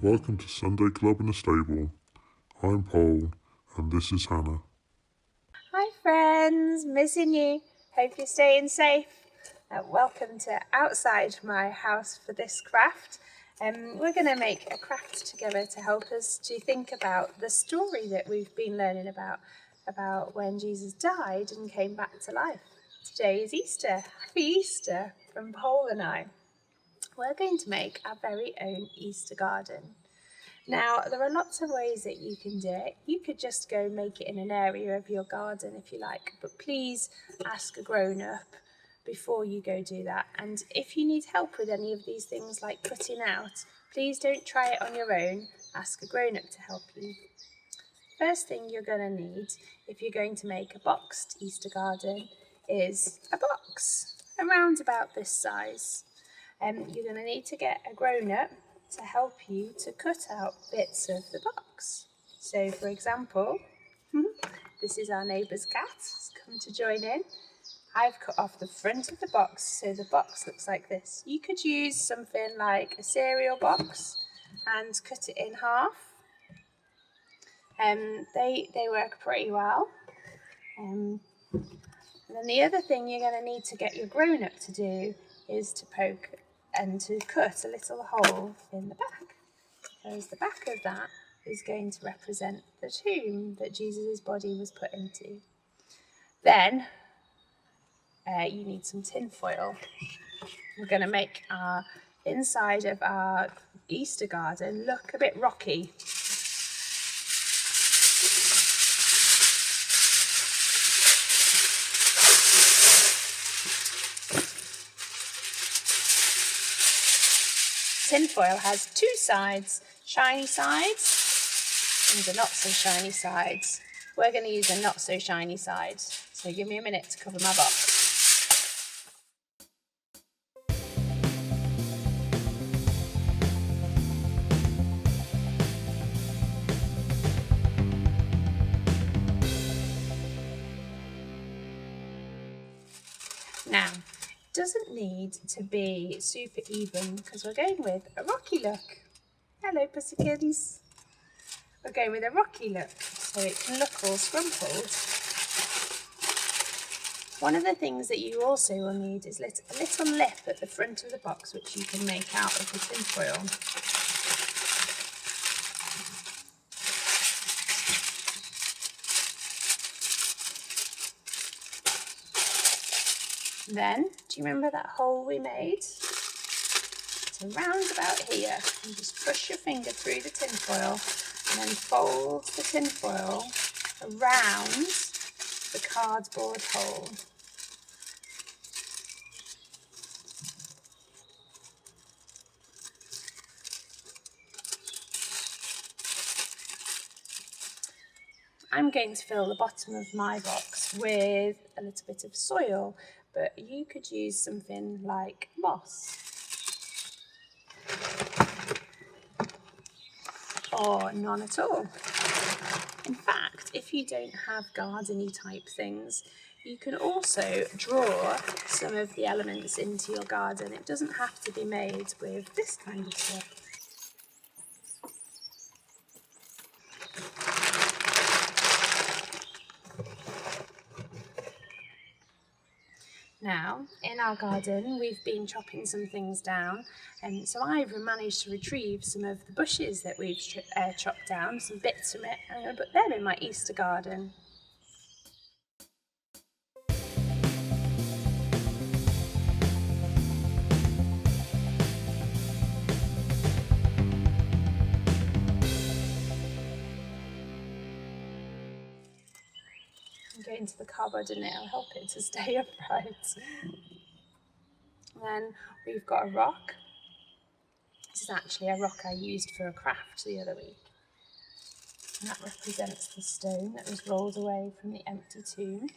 welcome to Sunday Club in the Stable. I'm Paul, and this is Hannah. Hi friends, missing you. Hope you're staying safe. Welcome to outside my house for this craft. We're going to make a craft together to help us to think about the story that we've been learning about when Jesus died and came back to life. Today is Easter. Happy Easter from Paul and I. We're going to make our very own Easter garden. Now, there are lots of ways that you can do it. You could just go make it in an area of your garden if you like, but please ask a grown-up before you go do that. And if you need help with any of these things like cutting out, please don't try it on your own. Ask a grown-up to help you. First thing you're going to need, if you're going to make a boxed Easter garden, is a box around about this size. You're going to need to get a grown-up to help you to cut out bits of the box. So, for example, this is our neighbour's cat. It's come to join in. I've cut off the front of the box, so the box looks like this. You could use something like a cereal box and cut it in half. They work pretty well. And then the other thing you're going to need to get your grown-up to do is to poke and to cut a little hole in the back, because the back of that is going to represent the tomb that Jesus' body was put into. Then you need some tin foil. We're going to make our inside of our Easter garden look a bit rocky. Tinfoil has two sides, shiny sides and the not so shiny sides. We're going to use a not so shiny side, so give me a minute to cover my box. Now, doesn't need to be super even because we're going with a rocky look. Hello pussykins. We're going with a rocky look so it can look all scrumpled. One of the things that you also will need is a little lip at the front of the box which you can make out of the tin foil. Then, do you remember that hole we made? It's around about here. You just push your finger through the tin foil and then fold the tin foil around the cardboard hole. I'm going to fill the bottom of my box with a little bit of soil, but you could use something like moss or none at all. In fact, if you don't have garden-y type things, you can also draw some of the elements into your garden. It doesn't have to be made with this kind of stuff. Now, in our garden, we've been chopping some things down, and so I've managed to retrieve some of the bushes that we've chopped down, some bits from it, and I'm going to put them in my Easter garden. Go into the cupboard and it'll help it to stay upright. Then we've got a rock. This is actually a rock I used for a craft the other week. And that represents the stone that was rolled away from the empty tomb.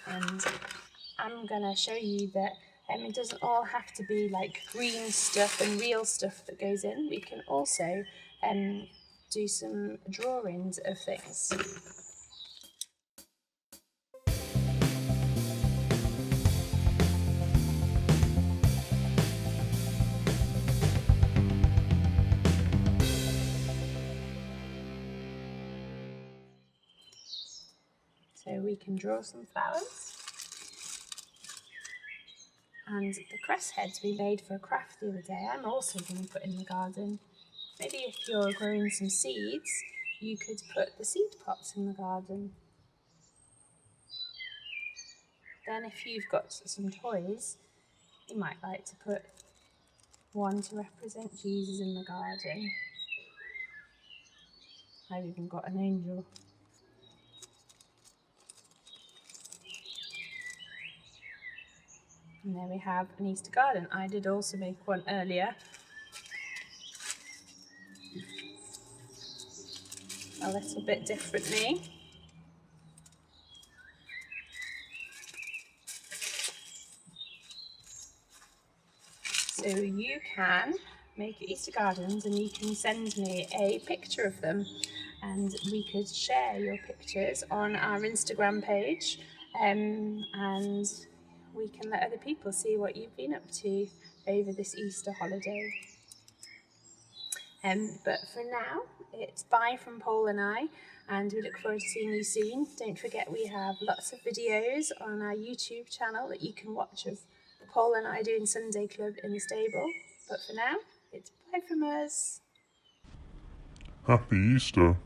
And I'm going to show you that it doesn't all have to be like green stuff and real stuff that goes in. We can also do some drawings of things. we can draw some flowers. And the cress heads we made for a craft the other day, I'm also going to put in the garden. Maybe if you're growing some seeds, you could put the seed pots in the garden. Then if you've got some toys, you might like to put one to represent Jesus in the garden. I've even got an angel. And there we have an Easter garden. I did also make one earlier. A little bit differently. So you can make Easter gardens and you can send me a picture of them, and we could share your pictures on our Instagram page, and we can let other people see what you've been up to over this Easter holiday. But for now, it's bye from Paul and I, and we look forward to seeing you soon. Don't forget we have lots of videos on our YouTube channel that you can watch of Paul and I doing Sunday Club in the stable. But for now, it's bye from us. Happy Easter.